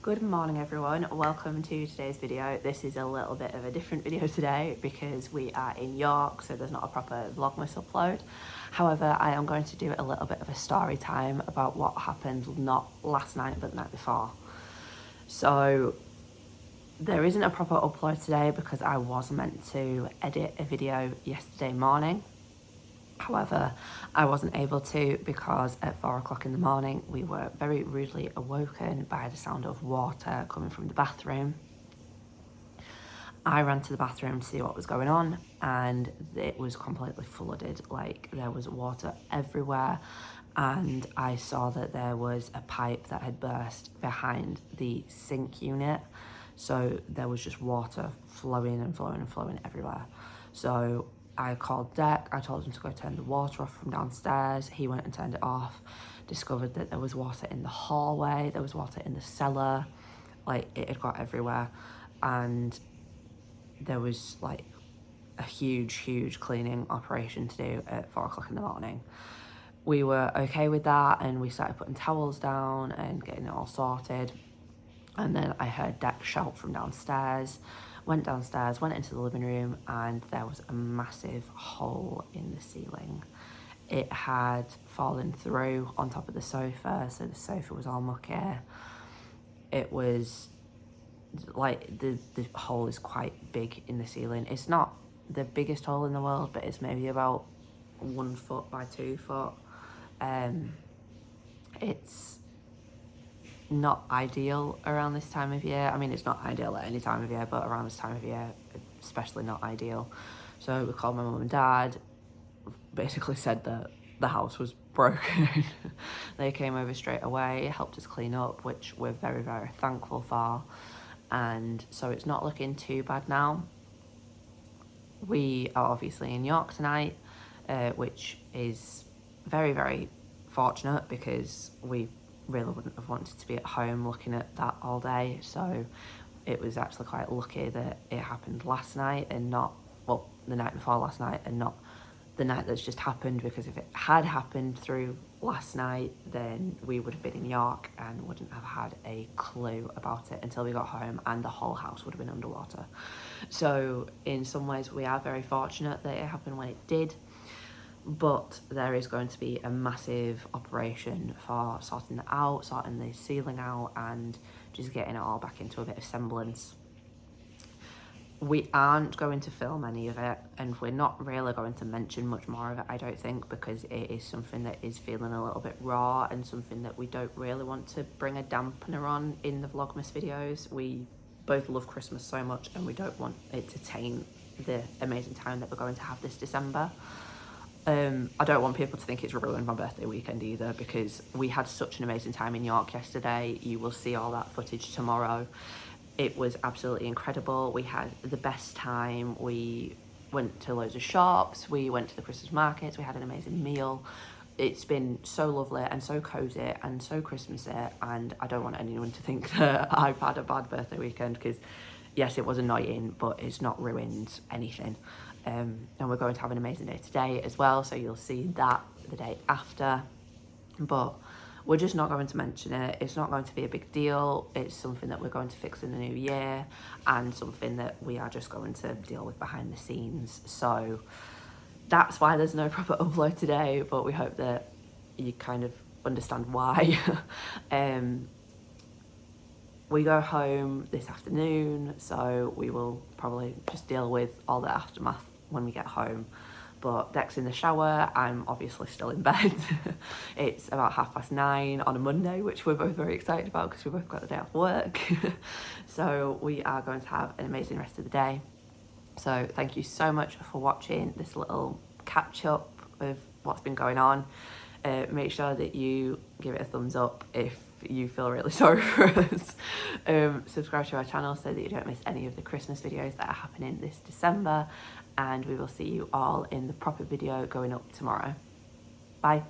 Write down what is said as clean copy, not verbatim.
Good morning everyone, welcome to today's video. This is a little bit of a different video today because we are in York, so there's not a proper Vlogmas upload. However, I am going to do a little bit of a story time about what happened not last night but the night before. So there isn't a proper upload today because I was meant to edit a video yesterday morning. However, I wasn't able to because at 4 o'clock in the morning we were very rudely awoken by the sound of water coming from the bathroom. I ran to the bathroom to see what was going on and it was completely flooded, like there was water everywhere, and I saw that there was a pipe that had burst behind the sink unit, so there was just water flowing and flowing and flowing everywhere. So I called Deck, I told him to go turn the water off from downstairs. He went and turned it off, discovered that there was water in the hallway, there was water in the cellar, like it had got everywhere, and there was like a huge cleaning operation to do at 4 o'clock in the morning. We were okay with that and we started putting towels down and getting it all sorted, and then I heard Deck shout from downstairs. Went downstairs, went into the living room, and there was a massive hole in the ceiling. It had fallen through on top of the sofa, so the sofa was all mucky. It was like the hole is quite big in the ceiling. It's not the biggest hole in the world, but it's maybe about 1 foot by 2 foot. It's not ideal around this time of year. I mean, it's not ideal at any time of year, but around this time of year, especially not ideal. So we called my mum and dad, basically said that the house was broken. They came over straight away, helped us clean up, which we're very thankful for. And so it's not looking too bad now. We are obviously in York tonight, which is very fortunate because we really wouldn't have wanted to be at home looking at that all day. So it was actually quite lucky that it happened last night and not, well, the night before last night and not the night that's just happened, because if it had happened through last night, then we would have been in York and wouldn't have had a clue about it until we got home, and the whole house would have been underwater. So in some ways we are very fortunate that it happened when it did. But there is going to be a massive operation for sorting it out, sorting the ceiling out, and just getting it all back into a bit of semblance. We aren't going to film any of it, and we're not really going to mention much more of it, I don't think, because it is something that is feeling a little bit raw and something that we don't really want to bring a dampener on in the Vlogmas videos. We both love Christmas so much and we don't want it to taint the amazing time that we're going to have this December. I don't want people to think it's ruined my birthday weekend either, because we had such an amazing time in York yesterday. You will see all that footage tomorrow. It was absolutely incredible. We had the best time. We went to loads of shops. We went to the Christmas markets. We had an amazing meal. It's been so lovely and so cozy and so Christmassy, and I don't want anyone to think that I've had a bad birthday weekend, because yes, it was annoying, but it's not ruined anything. And we're going to have an amazing day today as well, so you'll see that the day after. But we're just not going to mention it. It's not going to be a big deal. It's something that we're going to fix in the new year, and something that we are just going to deal with behind the scenes. So that's why there's no proper upload today, but we hope that you kind of understand why. We go home this afternoon, so we will probably just deal with all the aftermath when we get home. But Deck's in the shower, I'm obviously still in bed. It's about 9:30 on a Monday, which we're both very excited about because we both got the day off work. So we are going to have an amazing rest of the day. So thank you so much for watching this little catch up of what's been going on. Make sure that you give it a thumbs up if you feel really sorry for us. Subscribe to our channel so that you don't miss any of the Christmas videos that are happening this December, and we will see you all in the proper video going up tomorrow. Bye.